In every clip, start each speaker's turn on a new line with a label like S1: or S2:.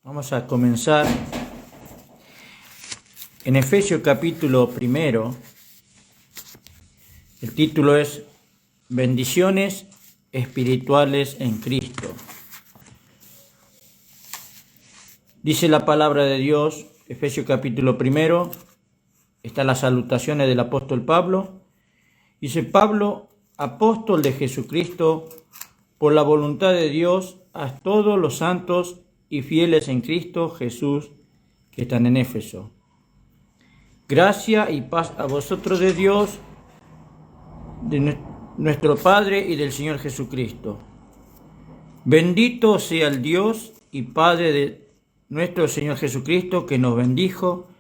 S1: Vamos a comenzar en Efesios capítulo 1. El título es Bendiciones espirituales en Cristo. Dice la palabra de Dios, Efesios capítulo 1, están las salutaciones del apóstol Pablo. Dice: Pablo, apóstol de Jesucristo, por la voluntad de Dios, a todos los santos y fieles en Cristo Jesús que están en Éfeso. Gracia y paz a vosotros de Dios, de nuestro Padre y del Señor Jesucristo. Bendito sea el Dios y Padre de nuestro Señor Jesucristo, que nos bendijo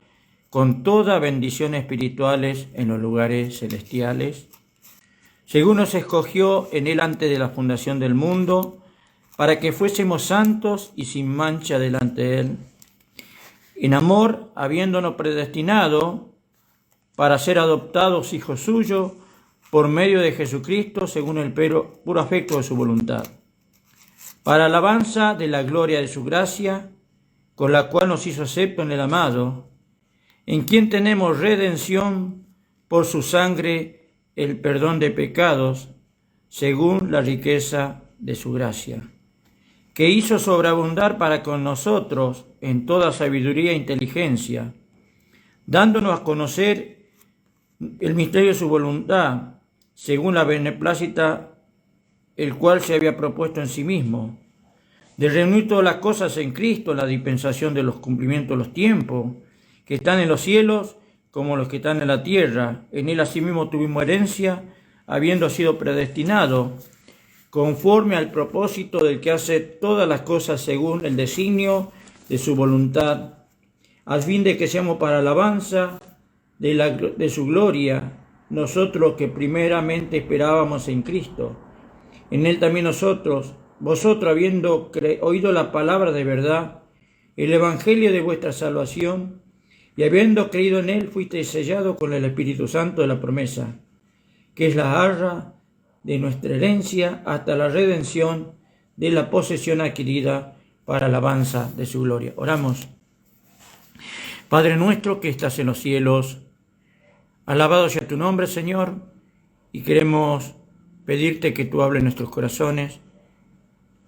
S1: con toda bendición espirituales en los lugares celestiales, según nos escogió en Él antes de la fundación del mundo, para que fuésemos santos y sin mancha delante de Él, en amor, habiéndonos predestinado para ser adoptados hijos suyos por medio de Jesucristo, según el puro afecto de su voluntad, para alabanza de la gloria de su gracia, con la cual nos hizo acepto en el amado, en quien tenemos redención por su sangre, el perdón de pecados, según la riqueza de su gracia, que hizo sobreabundar para con nosotros en toda sabiduría e inteligencia, dándonos a conocer el misterio de su voluntad, según la beneplácita, el cual se había propuesto en sí mismo, de reunir todas las cosas en Cristo, la dispensación de los cumplimientos de los tiempos, que están en los cielos como los que están en la tierra. En Él asimismo tuvimos herencia, habiendo sido predestinado, conforme al propósito del que hace todas las cosas según el designio de su voluntad, al fin de que seamos para alabanza de su gloria, nosotros que primeramente esperábamos en Cristo. En Él también vosotros, habiendo oído la palabra de verdad, el evangelio de vuestra salvación, y habiendo creído en Él, fuisteis sellados con el Espíritu Santo de la promesa, que es la arra de nuestra herencia hasta la redención de la posesión adquirida para alabanza de su gloria. Oramos. Padre nuestro que estás en los cielos, alabado sea tu nombre, Señor, y queremos pedirte que tú hables en nuestros corazones.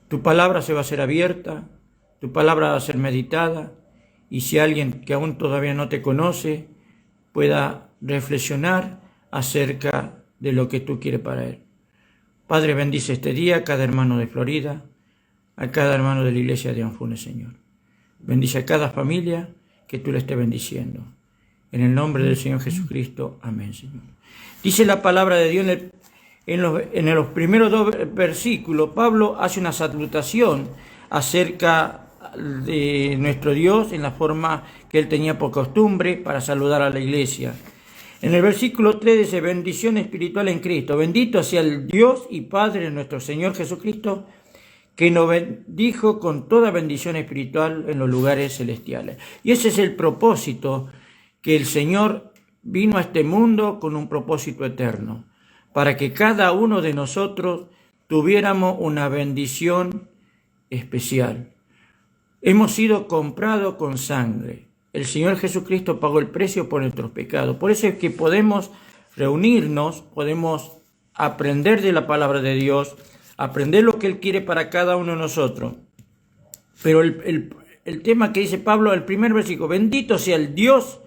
S1: Tu palabra se va a ser abierta, tu palabra va a ser meditada, y si alguien que aún todavía no te conoce pueda reflexionar acerca de lo que tú quieres para él. Padre, bendice este día a cada hermano de Florida, a cada hermano de la iglesia de Anfunes, Señor. Bendice a cada familia que tú le estés bendiciendo. En el nombre del Señor Jesucristo. Amén, Señor. Dice la palabra de Dios en los primeros dos versículos. Pablo hace una salutación acerca de nuestro Dios en la forma que él tenía por costumbre para saludar a la iglesia. En el versículo 3 dice: bendición espiritual en Cristo. Bendito sea el Dios y Padre de nuestro Señor Jesucristo, que nos bendijo con toda bendición espiritual en los lugares celestiales. Y ese es el propósito, que el Señor vino a este mundo con un propósito eterno, para que cada uno de nosotros tuviéramos una bendición especial. Hemos sido comprados con sangre. El Señor Jesucristo pagó el precio por nuestros pecados. Por eso es que podemos reunirnos, podemos aprender de la palabra de Dios, aprender lo que Él quiere para cada uno de nosotros. Pero el tema que dice Pablo, el primer versículo: bendito sea el Dios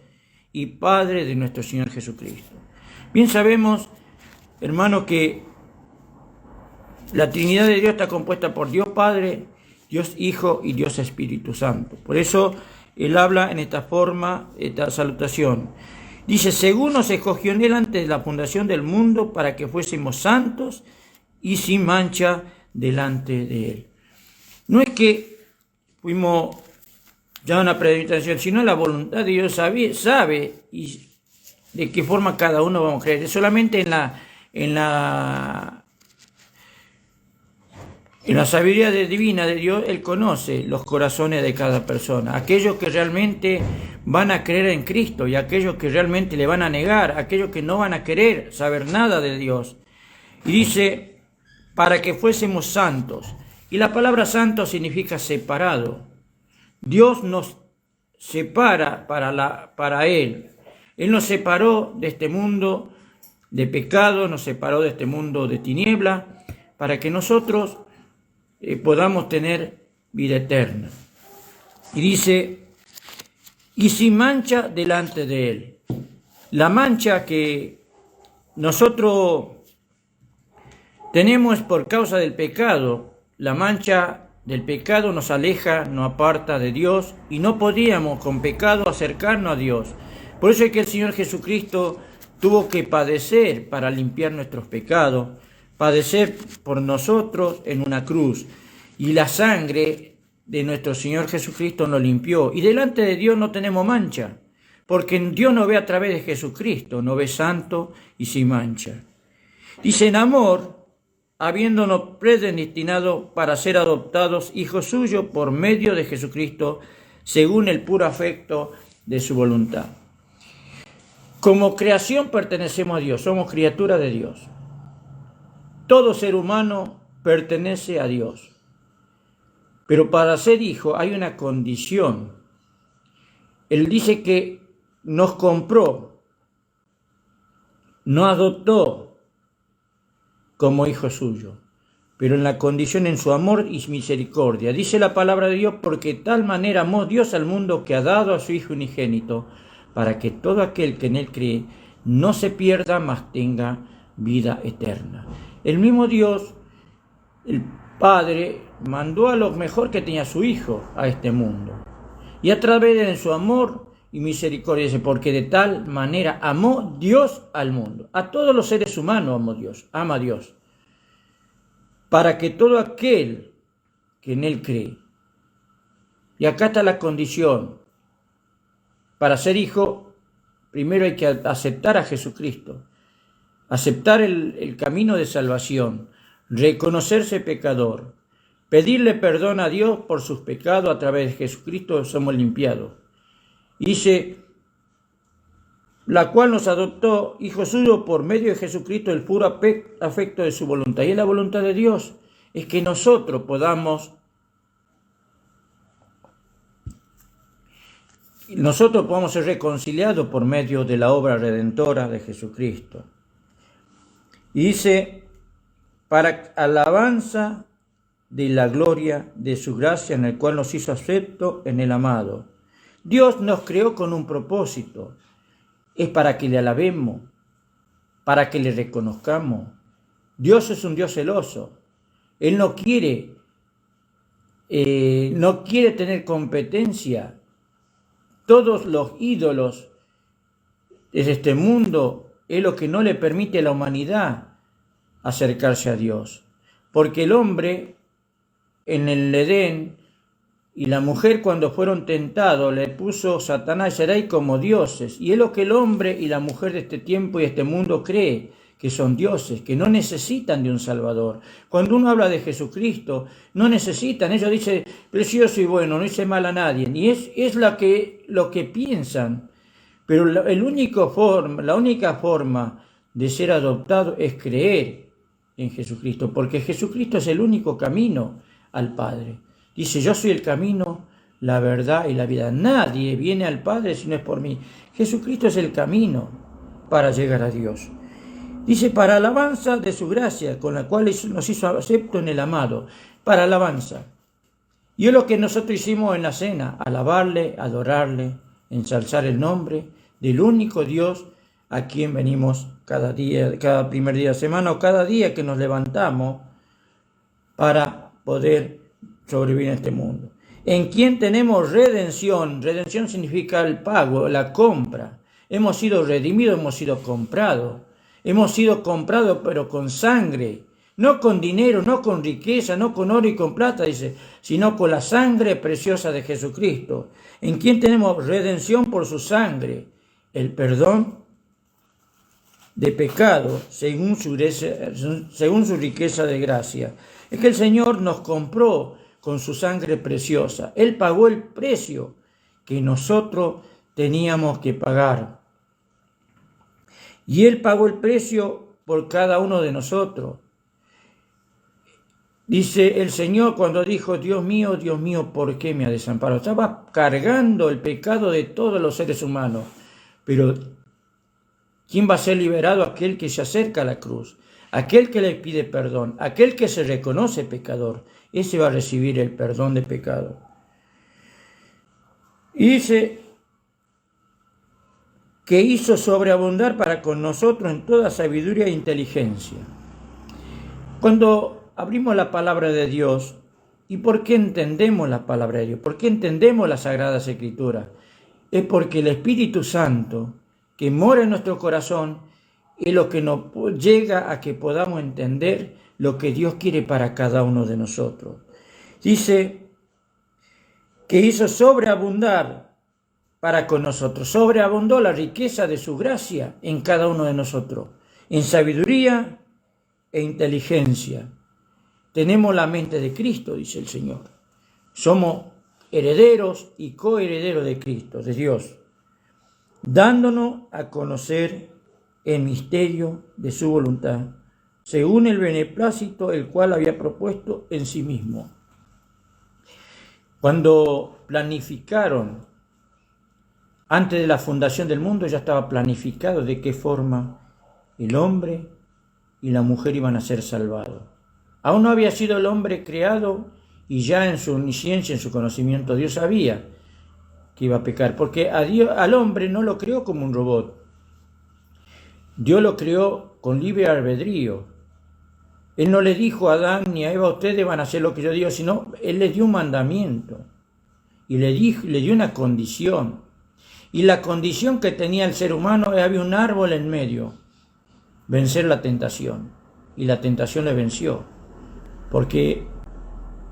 S1: y Padre de nuestro Señor Jesucristo. Bien sabemos, hermano, que la Trinidad de Dios está compuesta por Dios Padre, Dios Hijo y Dios Espíritu Santo. Por eso Él habla en esta forma, esta salutación. Dice: según nos escogió en Él antes de la fundación del mundo, para que fuésemos santos y sin mancha delante de Él. No es que fuimos ya una predestinación, sino la voluntad de Dios sabe y de qué forma cada uno vamos a creer. Es solamente en la sabiduría divina de Dios, Él conoce los corazones de cada persona. Aquellos que realmente van a creer en Cristo y aquellos que realmente le van a negar, aquellos que no van a querer saber nada de Dios. Y dice: para que fuésemos santos. Y la palabra santo significa separado. Dios nos separa para Él. Él nos separó de este mundo de pecado, nos separó de este mundo de tiniebla, para que nosotros podamos tener vida eterna. Y dice, y sin mancha delante de Él. La mancha que nosotros tenemos es por causa del pecado. La mancha del pecado nos aleja, nos aparta de Dios, y no podíamos con pecado acercarnos a Dios. Por eso es que el Señor Jesucristo tuvo que padecer para limpiar nuestros pecados, padecer por nosotros en una cruz. Y la sangre de nuestro Señor Jesucristo nos limpió. Y delante de Dios no tenemos mancha, porque Dios nos ve a través de Jesucristo, nos ve santo y sin mancha. Dice, en amor, habiéndonos predestinado para ser adoptados hijos suyos por medio de Jesucristo, según el puro afecto de su voluntad. Como creación pertenecemos a Dios, somos criaturas de Dios. Todo ser humano pertenece a Dios. Pero para ser hijo hay una condición. Él dice que nos compró, nos adoptó como hijo suyo, pero en la condición, en su amor y misericordia. Dice la palabra de Dios, porque de tal manera amó Dios al mundo que ha dado a su Hijo unigénito, para que todo aquel que en Él cree no se pierda, mas tenga vida eterna. El mismo Dios, el Padre, mandó a lo mejor que tenía su Hijo a este mundo. Y a través de su amor y misericordia, dice, porque de tal manera amó Dios al mundo. A todos los seres humanos ama a Dios. Para que todo aquel que en Él cree. Y acá está la condición. Para ser hijo, primero hay que aceptar a Jesucristo, aceptar el camino de salvación, reconocerse pecador, pedirle perdón a Dios por sus pecados. A través de Jesucristo somos limpiados. Dice, la cual nos adoptó hijo suyo por medio de Jesucristo, el puro afecto de su voluntad. Y la voluntad de Dios es que nosotros podamos ser reconciliados por medio de la obra redentora de Jesucristo. Y dice, para alabanza de la gloria de su gracia, en el cual nos hizo acepto en el amado. Dios nos creó con un propósito. Es para que le alabemos, para que le reconozcamos. Dios es un Dios celoso. Él no quiere tener competencia. Todos los ídolos de este mundo es lo que no le permite a la humanidad acercarse a Dios. Porque el hombre en el Edén y la mujer, cuando fueron tentados, le puso Satanás, seréis como dioses. Y es lo que el hombre y la mujer de este tiempo y este mundo cree, que son dioses, que no necesitan de un Salvador. Cuando uno habla de Jesucristo, no necesitan. Ellos dicen, precioso y bueno, no hice mal a nadie. Y es lo que piensan. Pero la única forma de ser adoptado es creer en Jesucristo, porque Jesucristo es el único camino al Padre. Dice, yo soy el camino, la verdad y la vida. Nadie viene al Padre si no es por mí. Jesucristo es el camino para llegar a Dios. Dice, para alabanza de su gracia, con la cual nos hizo acepto en el amado. Para alabanza. Y es lo que nosotros hicimos en la cena, alabarle, adorarle, ensalzar el nombre del único Dios a quien venimos cada día, cada primer día de semana o cada día que nos levantamos para poder sobrevivir en este mundo. En quien tenemos redención. Redención significa el pago, la compra. Hemos sido redimidos, hemos sido comprados. Hemos sido comprados, pero con sangre. No con dinero, no con riqueza, no con oro y con plata, dice, sino con la sangre preciosa de Jesucristo. En quien tenemos redención por su sangre. El perdón de pecado según su riqueza de gracia. Es que el Señor nos compró con su sangre preciosa. Él pagó el precio que nosotros teníamos que pagar. Y Él pagó el precio por cada uno de nosotros. Dice el Señor cuando dijo, Dios mío, ¿por qué me ha desamparado? Estaba cargando el pecado de todos los seres humanos. Pero ¿quién va a ser liberado? Aquel que se acerca a la cruz, aquel que le pide perdón, aquel que se reconoce pecador. Ese va a recibir el perdón de pecado. Y dice que hizo sobreabundar para con nosotros en toda sabiduría e inteligencia. Cuando abrimos la palabra de Dios, ¿y por qué entendemos la palabra de Dios? ¿Por qué entendemos las Sagradas Escrituras? Es porque el Espíritu Santo que mora en nuestro corazón es lo que nos llega a que podamos entender lo que Dios quiere para cada uno de nosotros. Dice que hizo sobreabundar para con nosotros, sobreabundó la riqueza de su gracia en cada uno de nosotros, en sabiduría e inteligencia. Tenemos la mente de Cristo, dice el Señor. Somos herederos y coherederos de Cristo, de Dios, dándonos a conocer el misterio de su voluntad, según el beneplácito el cual había propuesto en sí mismo. Cuando planificaron, antes de la fundación del mundo, ya estaba planificado de qué forma el hombre y la mujer iban a ser salvados. Aún no había sido el hombre creado y ya en su omnisciencia, en su conocimiento, Dios sabía que iba a pecar, porque al hombre no lo creó como un robot. Dios lo creó con libre albedrío. Él no le dijo a Adán ni a Eva, ustedes van a hacer lo que yo digo, sino Él les dio un mandamiento y le dio una condición. Y la condición que tenía el ser humano es había un árbol en medio, vencer la tentación. Y la tentación le venció. Porque,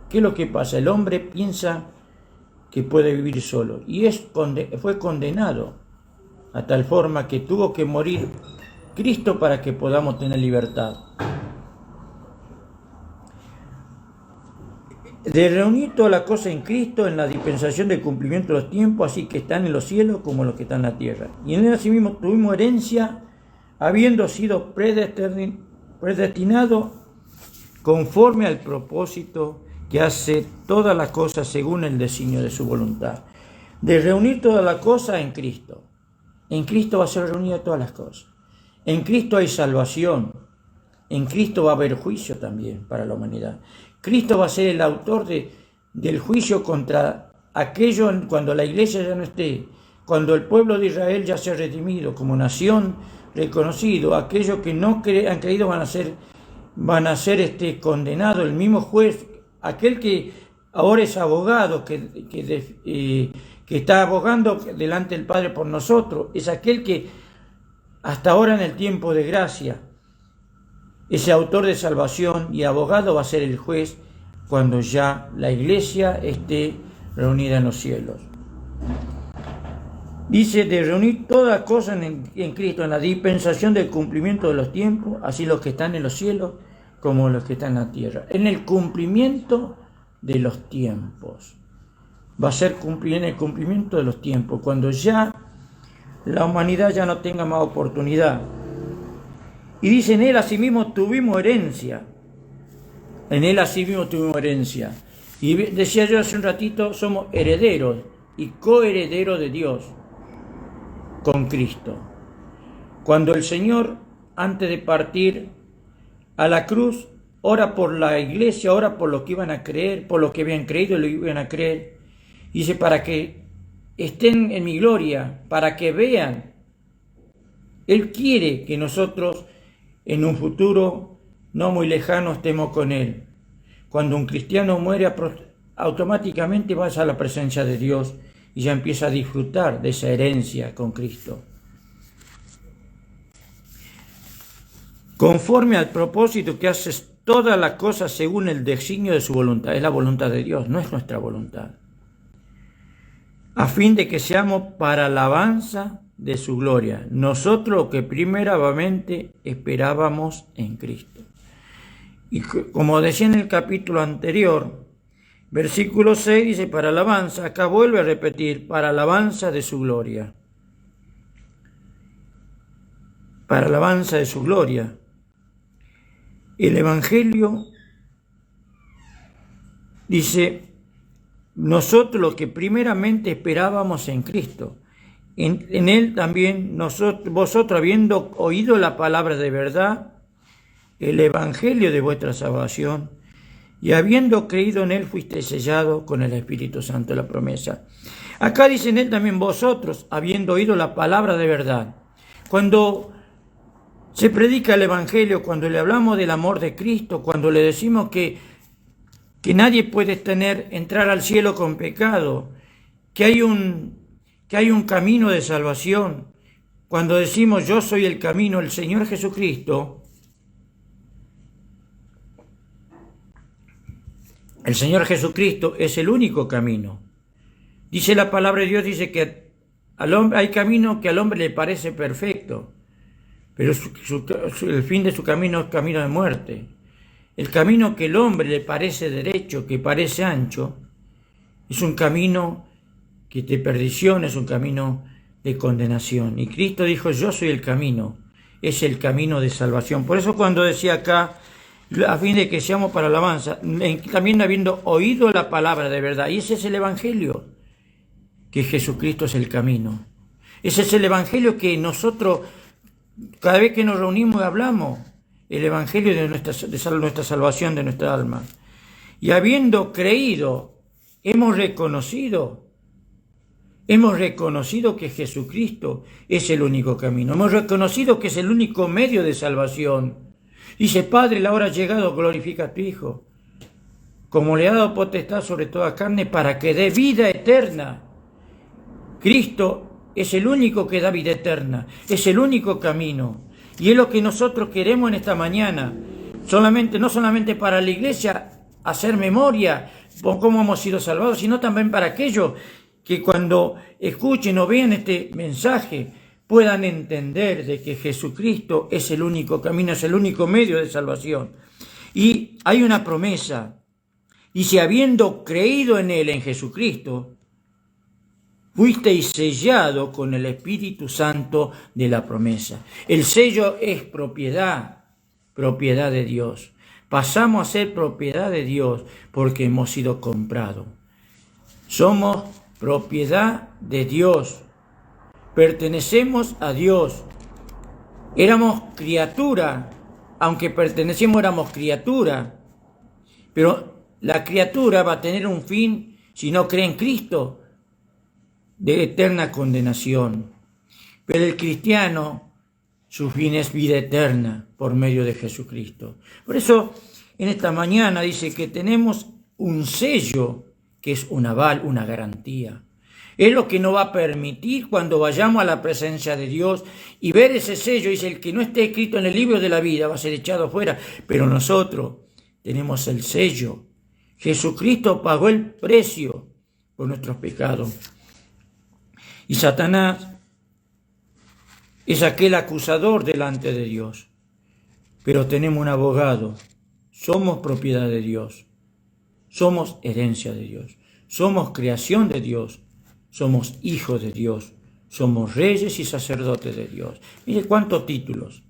S1: ¿qué es lo que pasa? El hombre piensa que puede vivir solo y fue condenado a tal forma que tuvo que morir Cristo para que podamos tener libertad. De reunir toda la cosa en Cristo en la dispensación del cumplimiento de los tiempos, así que están en los cielos como los que están en la tierra. Y en él asimismo tuvimos herencia, habiendo sido predestinado conforme al propósito que hace todas las cosas según el designio de su voluntad. De reunir toda la cosa en Cristo. En Cristo va a ser reunida todas las cosas. En Cristo hay salvación. En Cristo va a haber juicio también para la humanidad. Cristo va a ser el autor del juicio contra aquello cuando la iglesia ya no esté, cuando el pueblo de Israel ya sea redimido como nación reconocido, aquellos que no han creído van a ser condenados. El mismo juez, aquel que ahora es abogado, que está abogando delante del Padre por nosotros, es aquel que hasta ahora en el tiempo de gracia, ese autor de salvación y abogado va a ser el juez cuando ya la iglesia esté reunida en los cielos. Dice de reunir todas cosas en Cristo, en la dispensación del cumplimiento de los tiempos, así los que están en los cielos como los que están en la tierra. En el cumplimiento de los tiempos. Va a ser en el cumplimiento de los tiempos, cuando ya la humanidad ya no tenga más oportunidad. Y dice, en él asimismo tuvimos herencia. En él asimismo tuvimos herencia. Y decía yo hace un ratito, somos herederos y coherederos de Dios con Cristo. Cuando el Señor, antes de partir a la cruz, ora por la iglesia, ora por los que iban a creer, por los que habían creído y lo iban a creer. Dice, para que estén en mi gloria, para que vean. Él quiere que nosotros en un futuro no muy lejano estemos con Él. Cuando un cristiano muere, automáticamente vas a la presencia de Dios y ya empieza a disfrutar de esa herencia con Cristo. Conforme al propósito que haces todas las cosas según el designio de su voluntad. Es la voluntad de Dios, no es nuestra voluntad. A fin de que seamos para alabanza de su gloria, nosotros que primeramente esperábamos en Cristo. Y como decía en el capítulo anterior, versículo 6 dice, para alabanza, acá vuelve a repetir, para alabanza de su gloria. Para alabanza de su gloria. El Evangelio Dice, nosotros lo que primeramente esperábamos en Cristo, en Él también vosotros habiendo oído la palabra de verdad, el evangelio de vuestra salvación, y habiendo creído en Él fuisteis sellados con el Espíritu Santo de la promesa. Acá dice en Él también vosotros, habiendo oído la palabra de verdad. Cuando se predica el evangelio, cuando le hablamos del amor de Cristo, cuando le decimos que nadie puede entrar al cielo con pecado, que hay un camino de salvación, cuando decimos yo soy el camino, el Señor Jesucristo, el Señor Jesucristo es el único camino. Dice la palabra de Dios, dice que al hombre, hay camino que al hombre le parece perfecto, pero el fin de su camino es camino de muerte. El camino que el hombre le parece derecho, que parece ancho, es un camino que de perdición, es un camino de condenación. Y Cristo dijo, yo soy el camino, es el camino de salvación. Por eso cuando decía acá, a fin de que seamos para alabanza, también habiendo oído la palabra de verdad, y ese es el evangelio, que Jesucristo es el camino. Ese es el evangelio que nosotros, cada vez que nos reunimos y hablamos, el evangelio de nuestra salvación de nuestra alma. Y habiendo creído, hemos reconocido que Jesucristo es el único camino. Hemos reconocido que es el único medio de salvación. Dice, Padre, la hora ha llegado, glorifica a tu Hijo, como le ha dado potestad sobre toda carne, para que dé vida eterna. Cristo es el único que da vida eterna, es el único camino. Y es lo que nosotros queremos en esta mañana, no solamente para la iglesia hacer memoria por cómo hemos sido salvados, sino también para aquellos que cuando escuchen o vean este mensaje puedan entender de que Jesucristo es el único camino, es el único medio de salvación. Y hay una promesa, y si habiendo creído en Él, en Jesucristo, fuisteis sellado con el Espíritu Santo de la promesa. El sello es propiedad de Dios. Pasamos a ser propiedad de Dios porque hemos sido comprados. Somos propiedad de Dios. Pertenecemos a Dios. Éramos criatura, aunque pertenecemos éramos criatura. Pero la criatura va a tener un fin si no cree en Cristo, de eterna condenación. Pero el cristiano, su fin es vida eterna por medio de Jesucristo. Por eso, en esta mañana dice que tenemos un sello que es un aval, una garantía. Es lo que nos va a permitir cuando vayamos a la presencia de Dios y ver ese sello. Dice, el que no esté escrito en el libro de la vida va a ser echado fuera. Pero nosotros tenemos el sello. Jesucristo pagó el precio por nuestros pecados. Y Satanás es aquel acusador delante de Dios. Pero tenemos un abogado. Somos propiedad de Dios. Somos herencia de Dios. Somos creación de Dios. Somos hijos de Dios. Somos reyes y sacerdotes de Dios. Mire cuántos títulos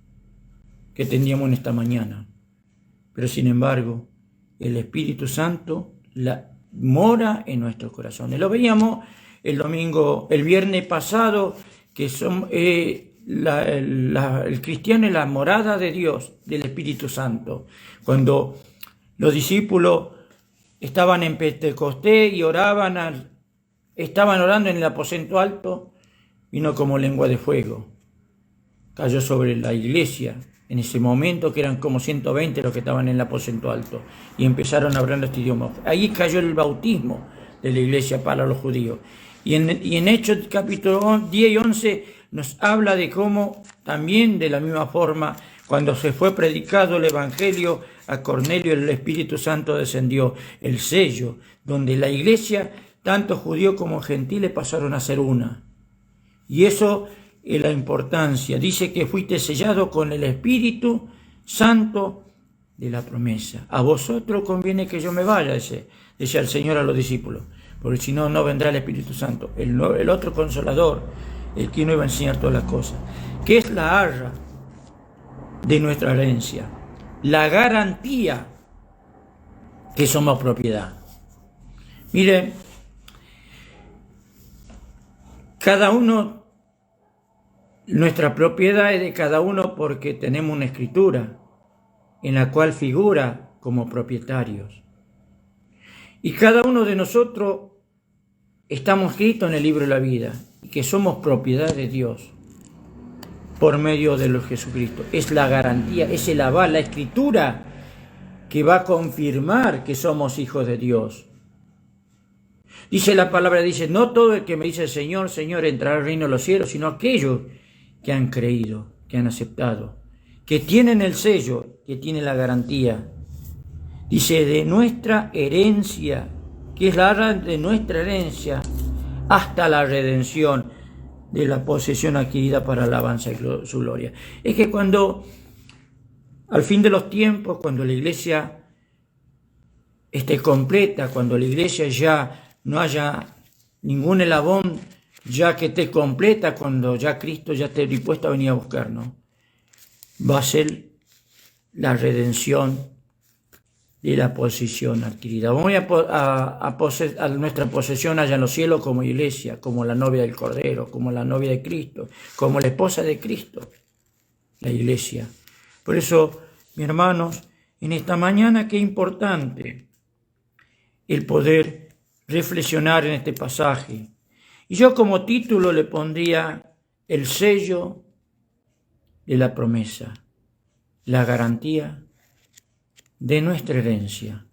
S1: que tendríamos en esta mañana. Pero sin embargo, el Espíritu Santo mora en nuestros corazones. Lo veíamos el viernes pasado, que el cristiano es la morada de Dios, del Espíritu Santo. Cuando los discípulos estaban en Pentecostés y estaban orando en el aposento alto, vino como lengua de fuego. Cayó sobre la iglesia en ese momento, que eran como 120 los que estaban en el aposento alto, y empezaron a hablar este idioma. Ahí cayó el bautismo de la iglesia para los judíos. Y en Hechos capítulo 10 y 11 nos habla de cómo también de la misma forma, cuando se fue predicado el Evangelio a Cornelio, el Espíritu Santo descendió, el sello, donde la iglesia, tanto judíos como gentiles, pasaron a ser una. Y eso es la importancia. Dice que fuiste sellado con el Espíritu Santo de la promesa. A vosotros conviene que yo me vaya, decía el Señor a los discípulos, porque si no, no vendrá el Espíritu Santo, el otro Consolador, el que nos iba a enseñar todas las cosas, que es la arra de nuestra herencia, la garantía que somos propiedad. Mire, cada uno, nuestra propiedad es de cada uno porque tenemos una escritura en la cual figura como propietarios. Y cada uno de nosotros estamos escritos en el libro de la vida, y que somos propiedad de Dios por medio de Jesucristo. Es la garantía, es el aval, la escritura que va a confirmar que somos hijos de Dios. Dice la palabra, dice, no todo el que me dice Señor, Señor entrará al reino de los cielos, sino aquellos que han creído, que han aceptado, que tienen el sello, que tienen la garantía. Dice, de nuestra herencia, que es la de nuestra herencia, hasta la redención de la posesión adquirida para alabanza y su gloria. Es que cuando, al fin de los tiempos, cuando la iglesia esté completa, cuando la iglesia ya no haya ningún eslabón, ya que esté completa, cuando ya Cristo ya esté dispuesto a venir a buscarnos, va a ser la redención de la posesión adquirida. Vamos a nuestra posesión allá en los cielos como iglesia, como la novia del Cordero, como la novia de Cristo, como la esposa de Cristo, la iglesia. Por eso, mis hermanos, en esta mañana qué importante el poder reflexionar en este pasaje. Y yo como título le pondría el sello de la promesa, la garantía de nuestra herencia,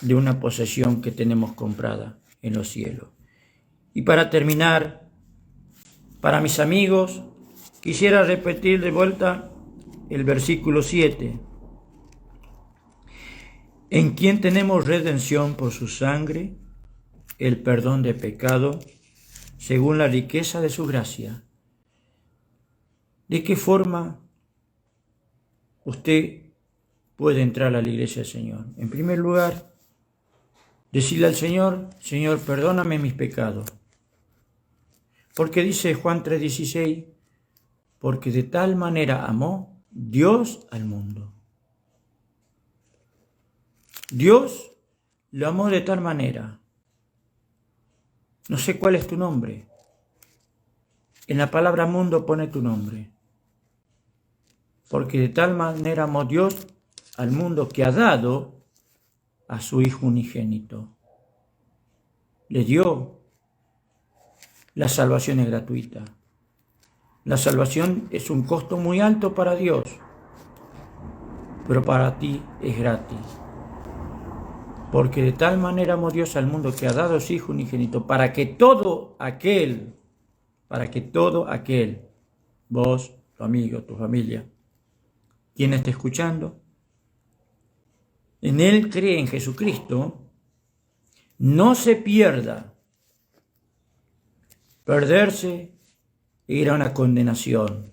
S1: de una posesión que tenemos comprada en los cielos. Y para terminar, para mis amigos, quisiera repetir de vuelta el versículo 7. En quien tenemos redención por su sangre, el perdón de pecado, según la riqueza de su gracia. ¿De qué forma usted puede entrar a la iglesia del Señor? En primer lugar, decirle al Señor, Señor, perdóname mis pecados. Porque dice Juan 3:16, porque de tal manera amó Dios al mundo. Dios lo amó de tal manera. No sé cuál es tu nombre. En la palabra mundo pone tu nombre. Porque de tal manera amó Dios al mundo que ha dado a su Hijo unigénito. Le dio. La salvación es gratuita. La salvación es un costo muy alto para Dios, pero para ti es gratis. Porque de tal manera amó Dios al mundo que ha dado a su Hijo unigénito, para que todo aquel, vos, tu amigo, tu familia, quien esté escuchando, en él cree en Jesucristo, no se pierda. Perderse e ir a una condenación,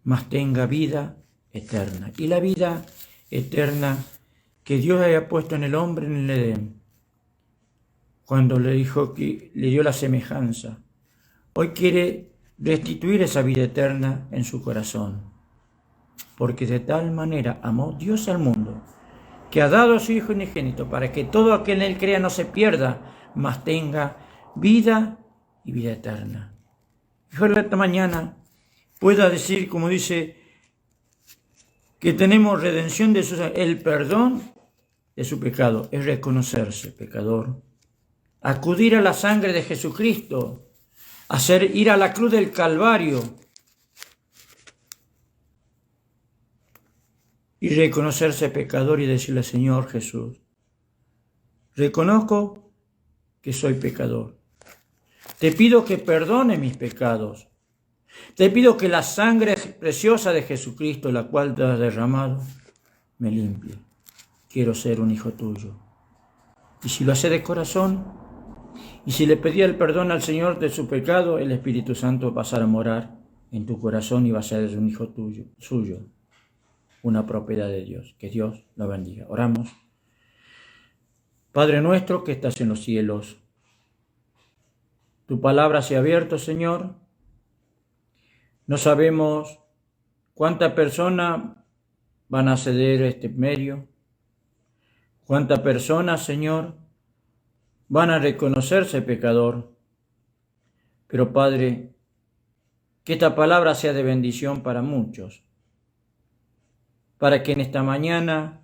S1: mas tenga vida eterna. Y la vida eterna que Dios haya puesto en el hombre en el Edén, cuando le dijo que le dio la semejanza, hoy quiere restituir esa vida eterna en su corazón, porque de tal manera amó Dios al mundo, que ha dado a su Hijo unigénito, para que todo aquel en él crea no se pierda, mas tenga vida y vida eterna. Y ojalá esta mañana pueda decir, como dice, que tenemos redención de el perdón de su pecado, es reconocerse pecador, acudir a la sangre de Jesucristo, ir a la cruz del Calvario y reconocerse pecador y decirle, Señor Jesús, reconozco que soy pecador. Te pido que perdone mis pecados. Te pido que la sangre preciosa de Jesucristo, la cual te has derramado, me limpie. Quiero ser un hijo tuyo. Y si lo hace de corazón, y si le pedía el perdón al Señor de su pecado, el Espíritu Santo pasará a morar en tu corazón y va a ser un hijo tuyo, suyo, una propiedad de Dios. Que Dios lo bendiga. Oramos. Padre nuestro que estás en los cielos, tu palabra se ha abierto, Señor. No sabemos cuántas personas van a acceder a este medio, ¿Cuántas personas, Señor, van a reconocerse pecador? Pero Padre, que esta palabra sea de bendición para muchos, para que en esta mañana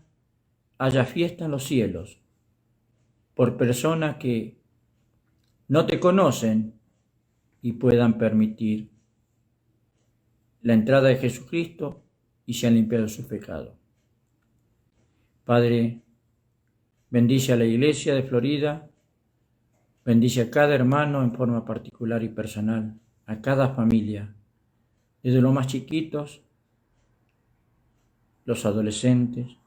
S1: haya fiesta en los cielos por personas que no te conocen y puedan permitir la entrada de Jesucristo y sean limpiados de sus pecados. Padre, bendice a la iglesia de Florida, bendice a cada hermano en forma particular y personal, a cada familia, desde los más chiquitos, los adolescentes,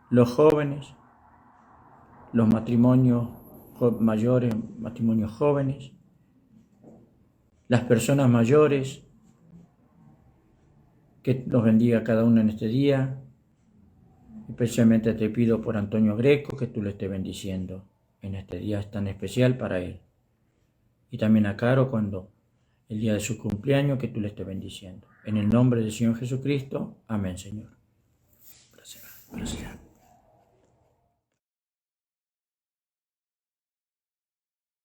S1: los jóvenes, los matrimonios mayores, matrimonios jóvenes, las personas mayores, que los bendiga a cada uno en este día. Especialmente te pido por Antonio Greco, que tú le estés bendiciendo en este día tan especial para él. Y también a Caro cuando el día de su cumpleaños, que tú le estés bendiciendo. En el nombre del Señor Jesucristo. Amén, Señor. Gracias.